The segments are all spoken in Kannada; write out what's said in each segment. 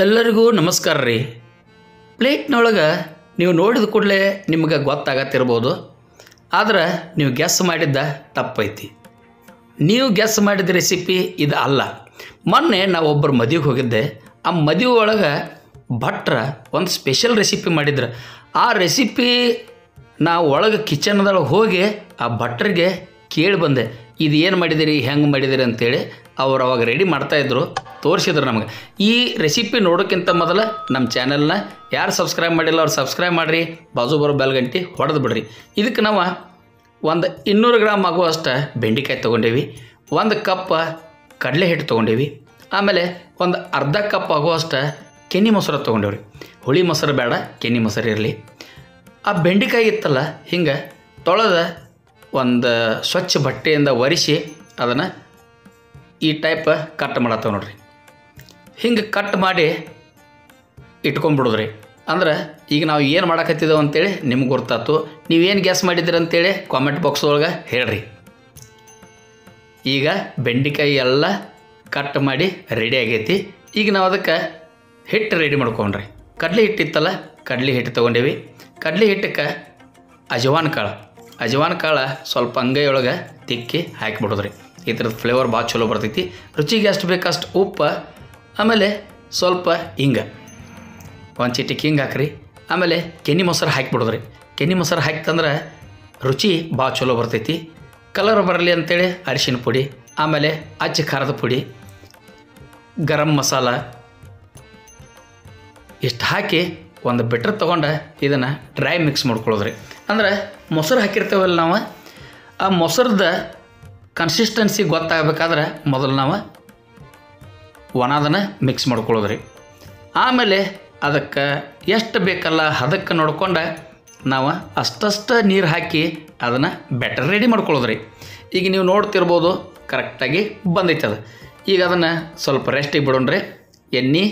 ಎಲ್ಲರಿಗೂ ನಮಸ್ಕಾರ ರೀ. ಪ್ಲೇಟ್ನೊಳಗೆ ನೀವು ನೋಡಿದ ಕೂಡಲೇ ನಿಮಗೆ ಗೊತ್ತಾಗತ್ತಿರ್ಬೋದು, ಆದ್ರೆ ನೀವು ಗೆಸ್ ಮಾಡಿದ್ದ ತಪ್ಪೈತಿ. ನೀವು ಗೆಸ್ ಮಾಡಿದ ರೆಸಿಪಿ ಇದು ಅಲ್ಲ. ಮೊನ್ನೆ ನಾವು ಒಬ್ಬರು ಮದುವೆಗೆ ಹೋಗಿದ್ದೆ. ಆ ಮದುವೆ ಒಳಗೆ ಭಟ್ರ ಒಂದು ಸ್ಪೆಷಲ್ ರೆಸಿಪಿ ಮಾಡಿದ್ರು. ಆ ರೆಸಿಪಿ ನಾವು ಒಳಗೆ ಕಿಚನ್ದೊಳಗೆ ಹೋಗಿ ಆ ಭಟ್ರಿಗೆ ಕೇಳಿ ಬಂದೆ, ಇದು ಏನು ಮಾಡಿದಿರಿ, ಹೆಂಗೆ ಮಾಡಿದಿರಿ ಅಂತೇಳಿ. ಅವ್ರು ಅವಾಗ ರೆಡಿ ಮಾಡ್ತಾಯಿದ್ರು, ತೋರಿಸಿದ್ರು ನಮಗೆ. ಈ ರೆಸಿಪಿ ನೋಡೋಕ್ಕಿಂತ ಮೊದಲು ನಮ್ಮ ಚಾನಲ್ನ ಯಾರು ಸಬ್ಸ್ಕ್ರೈಬ್ ಮಾಡಿಲ್ಲ ಅವ್ರು ಸಬ್ಸ್ಕ್ರೈಬ್ ಮಾಡಿರಿ, ಬಾಜು ಬರೋ ಬೆಲ್ ಗಂಟೆ ಹೊಡೆದು ಬಿಡ್ರಿ. ಇದಕ್ಕೆ ನಾವು ಒಂದು 200 ಗ್ರಾಮ್ ಆಗುವಷ್ಟು ಬೆಂಡೆಕಾಯಿ ತೊಗೊಂಡೇವಿ, 1 ಕಪ್ ಕಡಲೆ ಹಿಟ್ಟು ತೊಗೊಂಡೇವಿ, ಆಮೇಲೆ ಒಂದು ಅರ್ಧ ಕಪ್ ಆಗುವಷ್ಟು ಕೆನೆ ಮೊಸರು ತೊಗೊಂಡೇವ್ರಿ. ಹುಳಿ ಮೊಸರು ಬೇಡ, ಕೆನೆ ಮೊಸರು ಇರಲಿ. ಆ ಬೆಂಡೆಕಾಯಿ ಇತ್ತಲ್ಲ, ಹಿಂಗೆ ತೊಳೆದ ಒಂದು ಸ್ವಚ್ಛ ಬಟ್ಟೆಯಿಂದ ಒರೆಸಿ ಅದನ್ನು ಈ ಟೈಪ್ ಕಟ್ ಮಾಡತ್ತವ ನೋಡ್ರಿ. ಹಿಂಗೆ ಕಟ್ ಮಾಡಿ ಇಟ್ಕೊಂಡ್ಬಿಡೋದ್ರಿ. ಅಂದ್ರೆ ಈಗ ನಾವು ಏನು ಮಾಡಕತ್ತಿದ್ದೇವೆ ಅಂತೇಳಿ ನಿಮ್ಗೆ ಗೊತ್ತಾಯ್ತು. ನೀವೇನು ಗ್ಯಾಸ್ ಮಾಡಿದ್ದೀರಿ ಅಂತೇಳಿ ಕಾಮೆಂಟ್ ಬಾಕ್ಸ್ ಒಳಗೆ ಹೇಳ್ರಿ. ಈಗ ಬೆಂಡೆಕಾಯಿ ಎಲ್ಲ ಕಟ್ ಮಾಡಿ ರೆಡಿ ಆಗೈತಿ. ಈಗ ನಾವು ಅದಕ್ಕೆ ಹಿಟ್ಟು ರೆಡಿ ಮಾಡ್ಕೊಂಡ್ರಿ. ಕಡಲೆ ಹಿಟ್ಟಿತ್ತಲ್ಲ, ಕಡಲೆ ಹಿಟ್ಟು ತೊಗೊಂಡೇವಿ. ಕಡಲೆ ಹಿಟ್ಟಕ್ಕೆ ಅಜವಾನ ಕಾಳು ಸ್ವಲ್ಪ ಅಂಗೈಯೊಳಗೆ ತಿಕ್ಕಿ ಹಾಕಿಬಿಡೋದ್ರಿ. ಈ ಥರದ ಫ್ಲೇವರ್ ಭಾಳ ಚಲೋ ಬರ್ತೈತಿ. ರುಚಿಗೆ ಎಷ್ಟು ಬೇಕಷ್ಟು ಉಪ್ಪು, ಆಮೇಲೆ ಸ್ವಲ್ಪ ಹಿಂಗೆ ಒಂದು ಚಿಟಿಕೆ ಹಿಂಗೆ ಹಾಕ್ರಿ. ಆಮೇಲೆ ಕೆನೆ ಮೊಸರು ಹಾಕಿಬಿಡೋದ್ರಿ. ಕೆನೆ ಮೊಸರು ಹಾಕ್ತಂದ್ರೆ ರುಚಿ ಭಾಳ ಚಲೋ ಬರ್ತೈತಿ. ಕಲರ್ ಬರಲಿ ಅಂತೇಳಿ ಅರಿಶಿನ ಪುಡಿ, ಆಮೇಲೆ ಅಚ್ಚ ಖಾರದ ಪುಡಿ, ಗರಂ ಮಸಾಲ ಇಷ್ಟು ಹಾಕಿ ಒಂದು ಬಿಟ್ರ್ ತೊಗೊಂಡು ಇದನ್ನು ಡ್ರೈ ಮಿಕ್ಸ್ ಮಾಡ್ಕೊಳ್ಳೋದ್ರಿ. ಅಂದ್ರೆ ಮೊಸರು ಹಾಕಿರ್ತೇವಲ್ಲ ನಾವು, ಆ ಮೊಸರದ ಕನ್ಸಿಸ್ಟೆನ್ಸಿ ಗೊತ್ತಾಗಬೇಕಾದ್ರೆ ಮೊದಲು ನಾವು ಒಣದನ್ನು ಮಿಕ್ಸ್ ಮಾಡ್ಕೊಳ್ಳೋದ್ರಿ. ಆಮೇಲೆ ಅದಕ್ಕೆ ಎಷ್ಟು ಬೇಕಲ್ಲ ಅದಕ್ಕೆ ನೋಡ್ಕೊಂಡು ನಾವು ಅಷ್ಟಷ್ಟು ನೀರು ಹಾಕಿ ಅದನ್ನು ಬೆಟರ್ ರೆಡಿ ಮಾಡ್ಕೊಳ್ಳೋದ್ರಿ. ಈಗ ನೀವು ನೋಡ್ತಿರ್ಬೋದು, ಕರೆಕ್ಟಾಗಿ ಬಂದೈತೆ ಅದು. ಈಗ ಅದನ್ನು ಸ್ವಲ್ಪ ರೆಸ್ಟಿಗೆ ಬಿಡೋಣ್ರಿ. ಎಣ್ಣೆ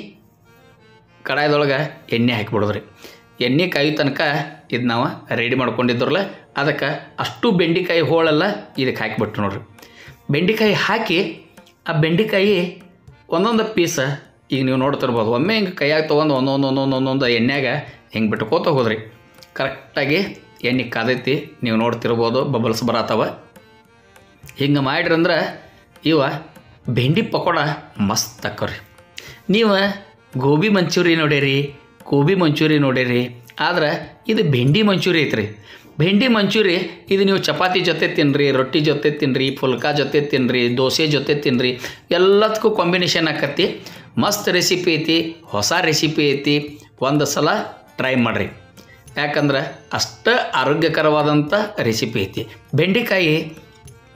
ಕಡಾಯದೊಳಗೆ ಎಣ್ಣೆ ಹಾಕಿಬಿಡೋದ್ರಿ. ಎಣ್ಣೆ ಕಾಯಿ ತನಕ ಇದು ನಾವು ರೆಡಿ ಮಾಡ್ಕೊಂಡಿದ್ರಲ್ಲ, ಅದಕ್ಕೆ ಅಷ್ಟು ಬೆಂಡೆಕಾಯಿ ಹೋಳೆಲ್ಲ ಇದಕ್ಕೆ ಹಾಕಿಬಿಟ್ಟು ನೋಡ್ರಿ. ಬೆಂಡೆಕಾಯಿ ಹಾಕಿ ಆ ಬೆಂಡೆಕಾಯಿ ಒಂದೊಂದು ಪೀಸ ಈಗ ನೀವು ನೋಡ್ತಿರ್ಬೋದು, ಒಮ್ಮೆ ಹಿಂಗೆ ಕೈಯಾಗ ತೊಗೊಂಡು ಒಂದೊಂದು ಎಣ್ಣೆಗೆ ಹಿಂಗೆ ಬಿಟ್ಕೋತ ಹೋದ್ರಿ. ಕರೆಕ್ಟಾಗಿ ಎಣ್ಣೆ ಕಾದೈತಿ, ನೀವು ನೋಡ್ತಿರ್ಬೋದು, ಬಬಲ್ಸ್ ಬರತ್ತವ. ಹಿಂಗೆ ಮಾಡಿರಂದ್ರೆ ಇವ ಬೆಂಡಿ ಪಕೋಡ ಮಸ್ತ್ ಆಕ್ಕವ್ರಿ. ನೀವು ಗೋಬಿ ಮಂಚೂರಿ ನೋಡೀರಿ, ಆದ್ರೆ ಇದು ಬೆಂಡಿ ಮಂಚೂರಿ ಐತ್ರಿ. ಬೆಂಡಿ ಮಂಚೂರಿ ಇದು ನೀವು ಚಪಾತಿ ಜೊತೆ ತಿನ್ನಿರಿ, ರೊಟ್ಟಿ ಜೊತೆ ತಿನ್ನಿರಿ, ಫುಲ್ಕಾ ಜೊತೆ ತಿನ್ನಿರಿ, ದೋಸೆ ಜೊತೆ ತಿನ್ನಿರಿ, ಎಲ್ಲದಕ್ಕೂ ಕಾಂಬಿನೇಷನ್ ಆಕತಿ. ಮಸ್ತ್ ರೆಸಿಪಿ ಐತಿ, ಹೊಸ ರೆಸಿಪಿ ಐತಿ. ಒಂದು ಸಲ ಟ್ರೈ ಮಾಡಿರಿ, ಯಾಕಂದ್ರೆ ಅಷ್ಟು ಆರೋಗ್ಯಕರವಾದಂಥ ರೆಸಿಪಿ ಐತಿ. ಬೆಂಡೆಕಾಯಿ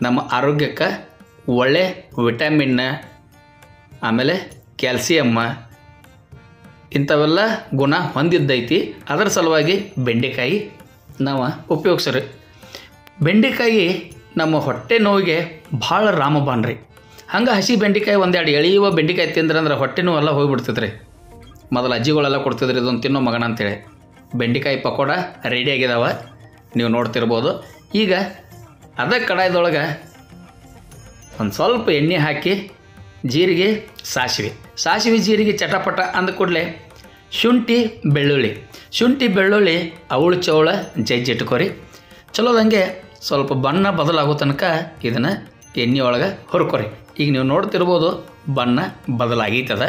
ನಮ್ಮ ಆರೋಗ್ಯಕ್ಕೆ ಒಳ್ಳೆ ವಿಟಮಿನ್ನ, ಆಮೇಲೆ ಕ್ಯಾಲ್ಸಿಯಮ್ಮ ಇಂಥವೆಲ್ಲ ಗುಣ ಹೊಂದಿದ್ದೈತಿ. ಅದರ ಸಲುವಾಗಿ ಬೆಂಡೆಕಾಯಿ ನಾವು ಉಪಯೋಗಿಸ್ರಿ. ಬೆಂಡೆಕಾಯಿ ನಮ್ಮ ಹೊಟ್ಟೆ ನೋವಿಗೆ ಭಾಳ ರಾಮಬಾನ್ ರೀ. ಹಂಗೆ ಹಸಿ ಬೆಂಡೆಕಾಯಿ ಒಂದೆರಡು ಎಳೆಯುವ ಬೆಂಡೆಕಾಯಿ ತಿಂದ್ರಂದ್ರೆ ಹೊಟ್ಟೆ ನೋವೆಲ್ಲ ಹೋಗಿಬಿಡ್ತೈತೆ ರೀ. ಮೊದಲು ಅಜ್ಜಿಗಳೆಲ್ಲ ಕೊಡ್ತಿದ್ರಿ, ಇದೊಂದು ತಿನ್ನೋ ಮಗನ ಅಂತೇಳಿ. ಬೆಂಡೆಕಾಯಿ ಪಕೋಡ ರೆಡಿ ಆಗಿದಾವ, ನೀವು ನೋಡ್ತಿರ್ಬೋದು. ಈಗ ಅದೇ ಕಡಾಯದೊಳಗೆ ಒಂದು ಸ್ವಲ್ಪ ಎಣ್ಣೆ ಹಾಕಿ ಜೀರಿಗೆ, ಸಾಸಿವೆ ಜೀರಿಗೆ ಚಟಪಟ ಅಂದ ಕೂಡಲೇ ಶುಂಠಿ ಬೆಳ್ಳುಳ್ಳಿ ಅವಳು ಚೌಳ ಜಜ್ಜಿಟ್ಕೊರಿ. ಚಲೋದಂಗೆ ಸ್ವಲ್ಪ ಬಣ್ಣ ಬದಲಾಗೋ ತನಕ ಇದನ್ನು ಎಣ್ಣೆ ಒಳಗೆ ಹುರ್ಕೊರಿ. ಈಗ ನೀವು ನೋಡ್ತಿರ್ಬೋದು, ಬಣ್ಣ ಬದಲಾಗೈತದ.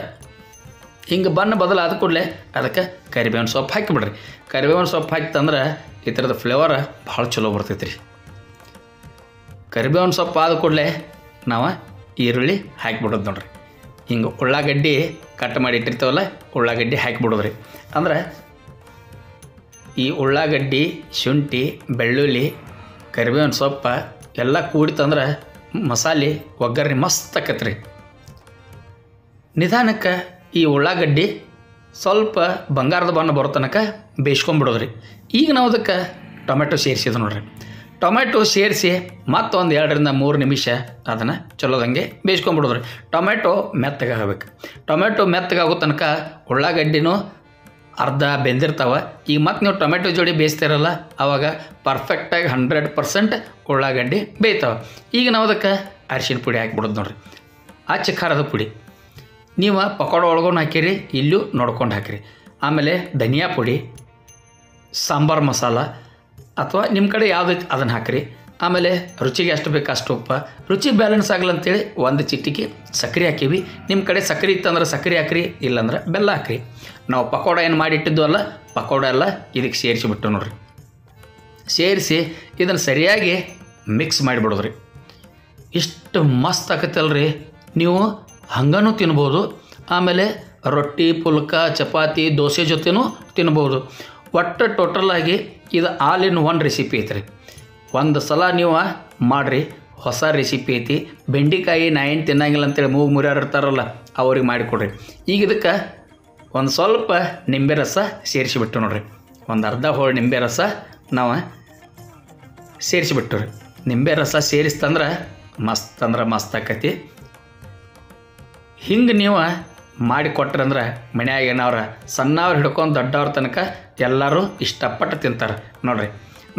ಹಿಂಗೆ ಬಣ್ಣ ಬದಲಾದ ಕೂಡಲೇ ಅದಕ್ಕೆ ಕರಿಬೇವಿನ ಸೊಪ್ಪು ಹಾಕಿಬಿಡ್ರಿ. ಕರಿಬೇವಿನ ಸೊಪ್ಪು ಹಾಕಿತಂದ್ರೆ ಈ ಥರದ ಫ್ಲೇವರ್ ಭಾಳ ಚಲೋ ಬರ್ತೈತೆ ರೀ. ಕರಿಬೇವಿನ ಸೊಪ್ಪು ಆದ ಕೂಡಲೇ ನಾವು ಈರುಳ್ಳಿ ಹಾಕಿಬಿಡೋದು ನೋಡ್ರಿ. ಹಿಂಗೆ ಉಳ್ಳಾಗಡ್ಡಿ ಕಟ್ ಮಾಡಿ ಇಟ್ಟಿರ್ತೀವಲ್ಲ, ಉಳ್ಳಾಗಡ್ಡಿ ಹಾಕಿಬಿಡೋದ್ರಿ. ಅಂದ್ರೆ ಈ ಉಳ್ಳಾಗಡ್ಡಿ, ಶುಂಠಿ, ಬೆಳ್ಳುಳ್ಳಿ, ಕರಿಬೇವಿನ ಸೊಪ್ಪು ಎಲ್ಲ ಕೂಡಿತಂದ್ರೆ ಮಸಾಲೆ ಒಗ್ಗರಣೆ ಮಸ್ತ್ ಆಕೈತೆ ರೀ. ನಿಧಾನಕ್ಕೆ ಈ ಉಳ್ಳಾಗಡ್ಡಿ ಸ್ವಲ್ಪ ಬಂಗಾರದ ಬಣ್ಣ ಬರೋ ತನಕ ಬೇಯಿಸ್ಕೊಂಬಿಡೋದ್ರಿ. ಈಗ ನಾವು ಅದಕ್ಕೆ ಟೊಮೆಟೊ ಸೇರಿಸಿದ್ದು ನೋಡ್ರಿ. ಟೊಮೆಟೊ ಸೇರಿಸಿ ಮತ್ತೊಂದು 2 ರಿಂದ 3 ನಿಮಿಷ ಅದನ್ನು ಚಲೋದಂಗೆ ಬೇಯಿಸ್ಕೊಂಬಿಡೋದ್ರಿ. ಟೊಮೆಟೊ ಮೆತ್ತಗಾಗಬೇಕು. ಟೊಮೆಟೊ ಮೆತ್ತಗಾಗೋ ತನಕ ಉಳ್ಳಾಗಡ್ಡಿನೂ ಅರ್ಧ ಬೆಂದಿರ್ತಾವೆ. ಈಗ ಮತ್ತೆ ನೀವು ಟೊಮೆಟೊ ಜೋಡಿ ಬೇಯಿಸ್ತಿರಲ್ಲ, ಆವಾಗ ಪರ್ಫೆಕ್ಟಾಗಿ 100% ಉಳ್ಳಾಗಡ್ಡಿ ಬೇಯ್ತಾವೆ. ಈಗ ನಾವು ಅದಕ್ಕೆ ಅರಿಶಿನ ಪುಡಿ ಹಾಕಿಬಿಡೋದು ನೋಡ್ರಿ. ಅಚ್ಚ ಖಾರದ ಪುಡಿ ನೀವು ಪಕೋಡ ಒಳಗೂ ಹಾಕಿರಿ, ಇಲ್ಲೂ ನೋಡ್ಕೊಂಡು ಹಾಕಿರಿ. ಆಮೇಲೆ ಧನಿಯಾ ಪುಡಿ, ಸಾಂಬಾರು ಮಸಾಲ ಅಥವಾ ನಿಮ್ಮ ಕಡೆ ಯಾವುದೈತೆ ಅದನ್ನು ಹಾಕಿರಿ. ಆಮೇಲೆ ರುಚಿಗೆ ಎಷ್ಟು ಬೇಕು ಅಷ್ಟು ಉಪ್ಪು, ರುಚಿ ಬ್ಯಾಲೆನ್ಸ್ ಆಗಲ್ಲ ಅಂತೇಳಿ 1 ಚಿಟಿಕೆ ಸಕ್ಕರೆ ಹಾಕೀವಿ. ನಿಮ್ಮ ಕಡೆ ಸಕ್ಕರೆ ಇತ್ತಂದ್ರೆ ಸಕ್ಕರೆ ಹಾಕ್ರಿ, ಇಲ್ಲಾಂದ್ರೆ ಬೆಲ್ಲ ಹಾಕ್ರಿ. ನಾವು ಪಕೋಡ ಏನು ಮಾಡಿಟ್ಟಿದ್ದು ಅಲ್ಲ, ಪಕೋಡ ಎಲ್ಲ ಇದಕ್ಕೆ ಸೇರಿಸಿಬಿಟ್ಟು ನೋಡ್ರಿ. ಸೇರಿಸಿ ಇದನ್ನು ಸರಿಯಾಗಿ ಮಿಕ್ಸ್ ಮಾಡಿಬಿಡೋದ್ರಿ. ಇಷ್ಟು ಮಸ್ತ್ ಆಕತ್ತಲ್ರಿ. ನೀವು ಹಂಗನೂ ತಿನ್ಬೋದು, ಆಮೇಲೆ ರೊಟ್ಟಿ, ಪುಲ್ಕ, ಚಪಾತಿ, ದೋಸೆ ಜೊತೆನೂ ತಿನ್ಬೋದು. ಒಟ್ಟು ಟೋಟಲಾಗಿ ಇದು ಆಲ್ ಇನ್ ಒನ್ ರೆಸಿಪಿ ಐತ್ರಿ. ಒಂದು ಸಲ ನೀವು ಮಾಡಿರಿ, ಹೊಸ ರೆಸಿಪಿ ಐತಿ. ಬೆಂಡೆಕಾಯಿ ನಾ ಏನು ತಿನ್ನಂಗಿಲ್ಲ ಅಂತೇಳಿ ಮೂಗು ಮುರಿಯಾರು ಇರ್ತಾರಲ್ಲ, ಅವ್ರಿಗೆ ಮಾಡಿಕೊಡ್ರಿ. ಈಗ ಇದಕ್ಕೆ ಒಂದು ಸ್ವಲ್ಪ ನಿಂಬೆ ರಸ ಸೇರಿಸಿಬಿಟ್ಟು ನೋಡ್ರಿ. ಒಂದು ಅರ್ಧ ಹೋಳು ನಿಂಬೆ ರಸ ನಾವು ಸೇರಿಸಿಬಿಟ್ಟು ರೀ. ನಿಂಬೆ ರಸ ಸೇರಿಸ್ತಂದ್ರೆ ಮಸ್ತ್ ಆಕತಿ. ಹಿಂಗೆ ನೀವು ಮಾಡಿಕೊಟ್ರಂದ್ರೆ ಮನ್ಯಾಗ ಏನವ್ರ ಸಣ್ಣವ್ರು ಹಿಡ್ಕೊಂಡು ದೊಡ್ಡವ್ರ ತನಕ ಎಲ್ಲರೂ ಇಷ್ಟಪಟ್ಟು ತಿಂತಾರೆ ನೋಡ್ರಿ.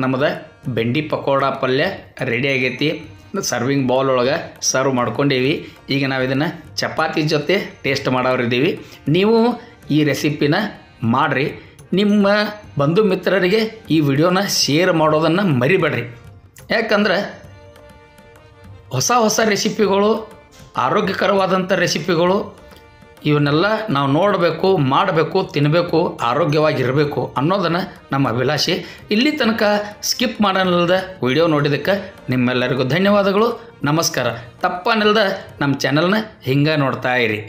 ನಮ್ಮದು ಬೆಂಡಿ ಪಕೋಡ ಪಲ್ಯ ರೆಡಿ ಆಗೈತಿ. ಸರ್ವಿಂಗ್ ಬೌಲ್ ಒಳಗೆ ಸರ್ವ್ ಮಾಡ್ಕೊಂಡೀವಿ. ಈಗ ನಾವು ಇದನ್ನು ಚಪಾತಿ ಜೊತೆ ಟೇಸ್ಟ್ ಮಾಡೋರಿದ್ದೀವಿ. ನೀವು ಈ ರೆಸಿಪಿನ ಮಾಡಿರಿ. ನಿಮ್ಮ ಬಂಧು ಮಿತ್ರರಿಗೆ ಈ ವಿಡಿಯೋನ ಶೇರ್ ಮಾಡೋದನ್ನು ಮರಿಬೇಡ್ರಿ. ಯಾಕಂದ್ರೆ ಹೊಸ ರೆಸಿಪಿಗಳು, ಆರೋಗ್ಯಕರವಾದಂಥ ರೆಸಿಪಿಗಳು ಇವನ್ನೆಲ್ಲ ನಾವು ನೋಡಬೇಕು, ಮಾಡಬೇಕು, ತಿನ್ನಬೇಕು, ಆರೋಗ್ಯವಾಗಿರಬೇಕು ಅನ್ನೋದನ್ನು ನಮ್ಮ ಅಭಿಲಾಷೆ. ಇಲ್ಲಿ ತನಕ ಸ್ಕಿಪ್ ಮಾಡೋನಿಲ್ಲದ ವಿಡಿಯೋ ನೋಡಿದ್ದಕ್ಕೆ ನಿಮ್ಮೆಲ್ಲರಿಗೂ ಧನ್ಯವಾದಗಳು. ನಮಸ್ಕಾರ. ತಪ್ಪನಿಲ್ಲದ ನಮ್ಮ ಚಾನಲ್ನ ಹಿಂಗೆ ನೋಡ್ತಾ ಇರಿ.